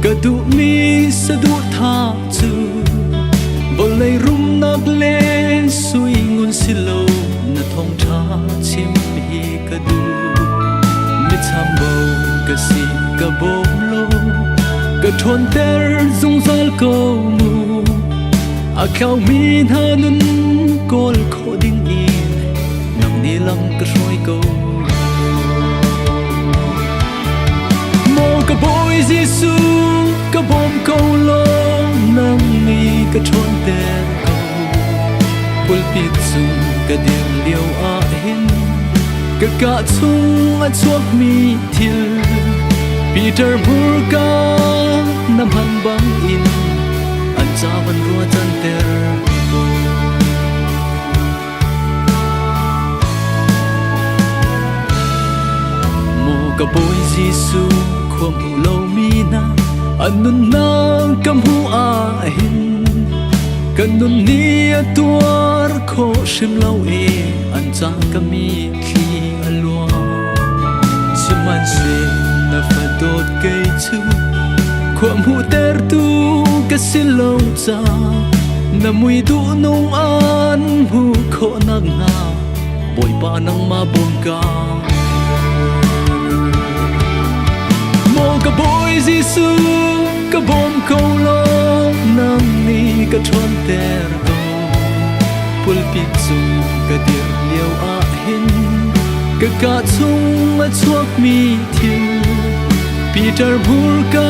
kaduh mi saduhthah chu bolei rum nak le sui ngun silo na thong tha chim hi kaduh mi chambo ka si ka bom lo ka thon ter zung zal ko mu a khau mi na nun kol kho ding in nang ni lang ka soi ko mo ka boy jisu ka bom câu lo nang ni ka thon ter ko pul pit chung ka dir liu a hin ka chung a chuak mi thil Peter Burka nam han bang in an cha van rua chan ter ko mo ka boy jisu khom lo mi na anun na kam hu a hin kanun ni atuar kho shim lo e an cha kami khi alwa siman se na fa dot kai chu khom hu ter tu ka silo cha na mui du nong an hu kho nang na boy pa nang ma bom ka mo ka boy jisu ka bom câu lo nang ni ka thon ter ko pul pit chung ka dir liu a hin ka chung a chuak mi thil Peter Burka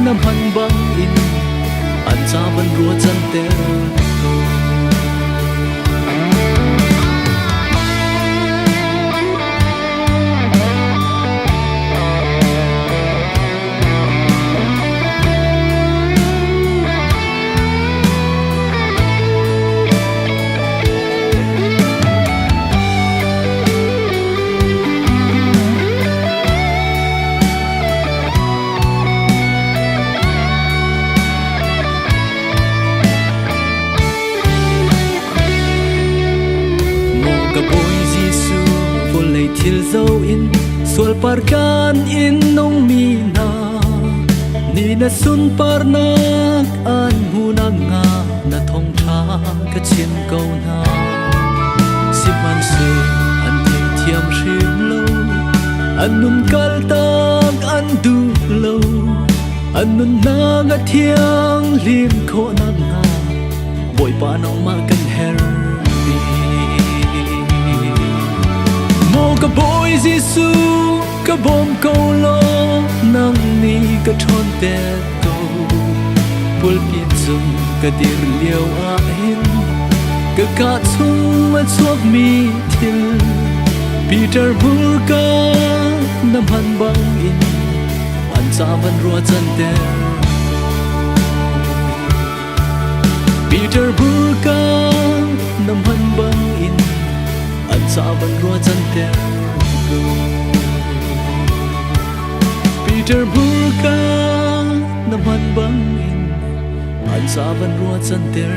nam han bang in an cha van rua chan ter ko thil zo in sual par kan in nong mi na ni na sun par nak an hu na nga na thong tha ka chin ko na sip man se an thei thiam shim lo an nun kal tak an du lo an nun na nga thiang lim kho na nga boy pa nong ma kan her ka boy jisu ka bom câu lo nang ni ka thon ter ko pul pit chung ka dir liu a hin ka chung a chuak mi thil Peter Burka nam han bang in an cha van rua chan ter Peter Burka nam han bang in an cha van rua chan ter Peter Burka nam han bang in an cha van rua chan ter